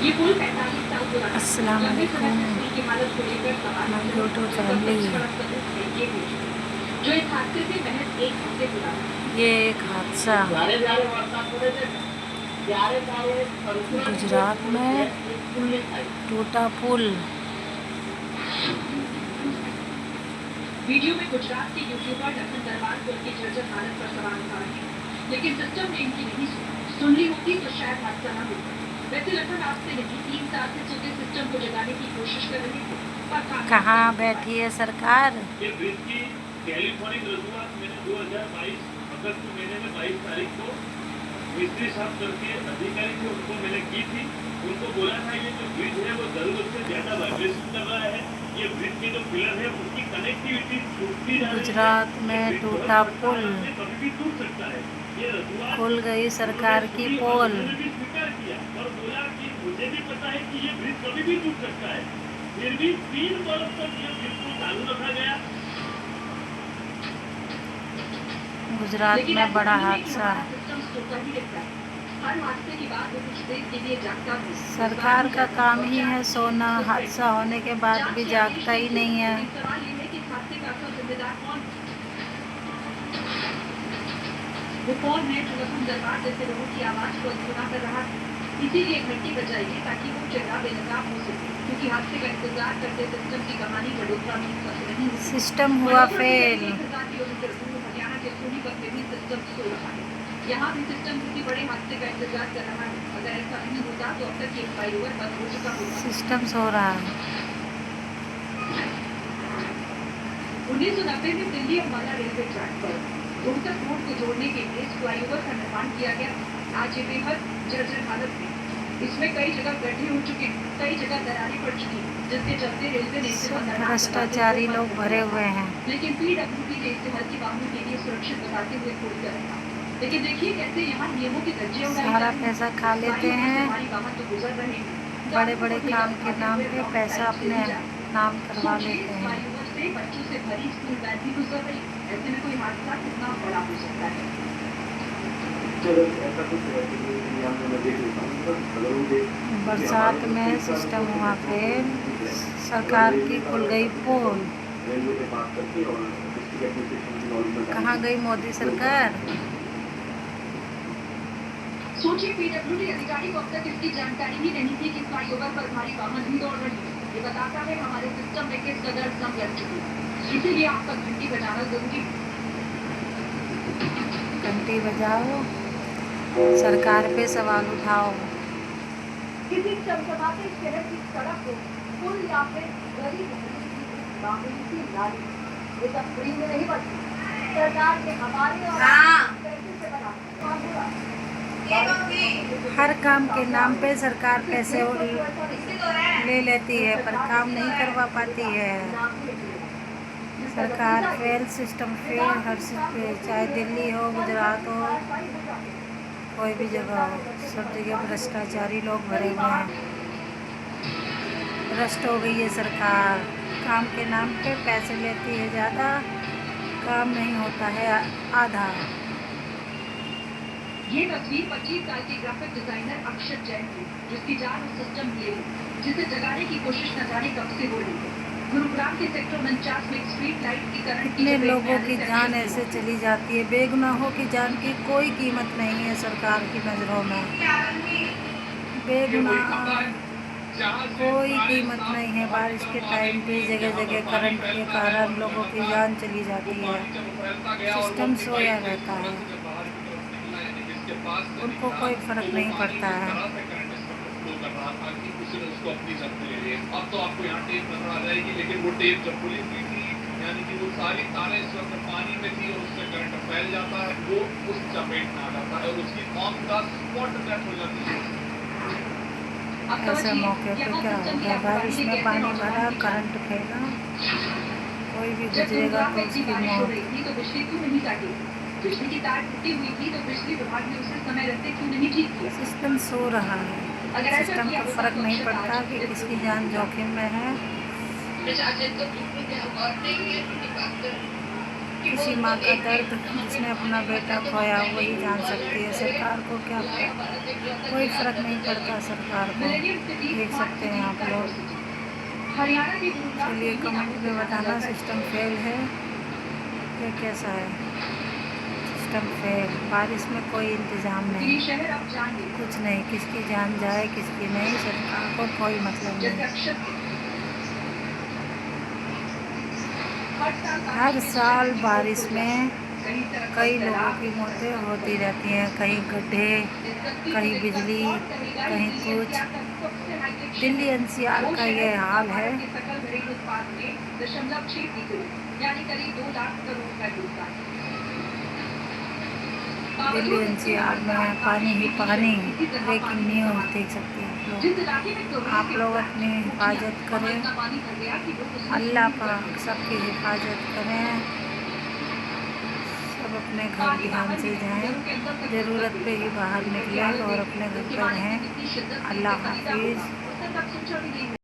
अस्सलाम वालेकुम my YouTube family. ये एक हादसा गुजरात में टूटा पुल। वीडियो में गुजरात के यूट्यूबर लखन दरबार पुल की जर्जर हालत पर सवाल उठा रहे हैं, लेकिन सिस्टम ने इनकी नहीं सुन ली होती तो शायद हादसा न होता। वैसे लखन आज से नहीं 3 साल से सोते सिस्टम को जगाने की कोशिश कर रहे थे, पर कहाँ बैठी है सरकार? ये ब्रिज की टेलीफोनिक रजूआत मैंने 2022 अगस्त महीने में 22 तारीख को मिस्त्री साहब करके अधिकारी थे उनको मैंने की थी। उनको बोला था ये जो ब्रिज है वो जरूरत से ज्यादा वाइब्रेशन कर रहा है, ये ब्रिज के जो पिलर है उसकी कनेक्टिविटी टूटती जा रही है। गुजरात में टूटा पुल, कभी भी टूट सकता है। ये रजूआत खुल गई सरकार की पोल। स्वीकार किया और बोला कि मुझे भी पता है कि ये ब्रिज कभी भी टूट सकता है, फिर भी 3 बरस तक ये ब्रिज को चालू रखा गया। गुजरात में बड़ा हादसा। सरकार का काम ही है सोना, हादसा होने के बाद भी जागता ही नहीं है। वो कौन है जो लखन दरबार जैसे लोगों की आवाज को अनसुना कर रहा है? इसीलिए घंटी बजाइए ताकि वो चेहरा बेनकाब हो सके, क्योंकि हादसे का इंतजार करते सिस्टम की कहानी वडोदरा में फंस रही है। सिस्टम हुआ फेल। 1000 किलोमीटर दूर हरियाणा के सोनीपत में भी सिस्टम सो रहा है। यहाँ भी सिस्टम किसी बड़े हादसे का इंतजार कर रहा है। अगर ऐसा नहीं होता तो अब तक ये फ्लाईओवर बंद हो चुका होता। सिस्टम सो रहा है। 1990 में दिल्ली अम्बाला रेलवे ट्रैक पर रोहतक रोड को जोड़ने के लिए फ्लाईओवर का निर्माण किया गया। आज ये बेहद जर्जर हालत में, इसमें कई जगह गड्ढे हो चुके हैं, कई जगह दरारें पड़ चुकी हैं, जिसके चलते रेलवे ने इसे भ्रष्टाचारी लोग भरे हुए हैं। लेकिन पीडब्ल्यूडी ने इसे हल्की वाहनों के लिए सुरक्षित बताते हुए खोल कर रखा। लेकिन देखिए कैसे यहाँ नियमों की धज्जियां उड़ाई सारा जा रही हैं। पैसा खा लेते हैं। हमारी वाहन तो गुजर रहे हैं, बड़े बड़े काम के नाम पे पैसा अपने नाम करवा लेते हैं। फ्लाईओवर से बच्चों से भरी स्कूल वैन भी गुजर रही है। ऐसे में कोई हादसा कितना बड़ा हो सकता है? बरसात में सिस्टम हुआ फेल, सरकार की खुल गई पोल। कहाँ गई मोदी सरकार? सोचिए पीडब्ल्यूडी अधिकारी को अब तक इसकी जानकारी ही नहीं थी कि फ्लाईओवर पर भारी वाहन भी दौड़ रही है। ये बताता है हमारे सिस्टम में किस कदर जंग लग चुकी है। इसीलिए आपका घंटी बजाना जरूरी है। घंटी बजाओ, सरकार पे सवाल उठाओ। किसी चमचमाते शहर की सड़क को पुल या फिर गली मामूली सी नाली, ये सब फ्री में नहीं बनती। सरकार ने हमारे और पैसे से बना हर काम के नाम पे सरकार पैसे ले लेती है पर काम नहीं करवा पाती है। सरकार फेल, सिस्टम फेल हर चीज़ पे, चाहे दिल्ली हो, गुजरात हो, कोई भी जगह हो, सब जगह भ्रष्टाचारी लोग भरे हुए हैं। भ्रष्ट हो गई है सरकार, काम के नाम पे पैसे लेती है ज़्यादा, काम नहीं होता है आधा। ये तस्वीर 25 साल के ग्राफिक डिजाइनर अक्षत जैन की, जिसकी जान उस सिस्टम लिए जिसे जगाने की कोशिश न जाने कब से हो रही है। गुरुग्राम के सेक्टर 49 में स्ट्रीट लाइट की करंट कितने लोगों की जान ऐसे चली जाती है। बेगुनाहों की जान की कोई कीमत नहीं है सरकार की नज़रों में। बेगुनाह कोई कीमत नहीं है। बारिश के टाइम पे जगह जगह करंट के कारण लोगों की जान चली जाती है। सिस्टम सोया रहता है, उनको कोई फर्क नहीं पड़ता है। अब तो आपको यहाँ टेप नजर आ जाएगी, लेकिन वो टेप जब पुलिस की थी, यानी कि वो सारी तारें इस वक्त पानी में थी और उससे करंट फैल जाता है, वो उस चपेट में आ जाता है और उसकी ऑन द स्पॉट डेथ हो जाती है। ऐसे मौके पे क्या होगा? बारिश में पानी भरा, करंट फैला, कोई भी गुजरेगा तो उसकी मौत। बिजली क्यों नहीं काटी? बिजली की तार टूटी हुई थी तो बिजली विभाग ने उसे समय रहते क्यों नहीं ठीक किया? सिस्टम सो रहा है, सिस्टम को फर्क नहीं पड़ता कि किसकी जान जोखिम में है। किसी माँ का दर्द जिसने अपना बेटा खोया वही जान सकती है, सरकार को क्या पता। कोई फ़र्क नहीं पड़ता सरकार को। देख सकते हैं आप लोग। चलिए कमेंट में बताना सिस्टम फेल है या कैसा है। सिस्टम फेल, बारिश में कोई इंतज़ाम नहीं, कुछ नहीं, किसकी जान जाए किसकी नहीं, सरकार को कोई मतलब नहीं। हर साल बारिश में कई लोगों की मौतें होती रहती हैं, कहीं गड्ढे, कहीं बिजली, कहीं कुछ। दिल्ली एनसीआर का ये हाल है। दिल्ली एनसीआर में पानी ही पानी। ब्रेकिंग न्यूज़ देख सकते हैं आप लोग अपनी हिफाजत करें, अल्लाह पाक सबकी हिफाजत करें। सब अपने घर ध्यान से जाएं, ज़रूरत पे ही बाहर निकलें और अपने घर पर रहें। अल्लाह हाफिज़।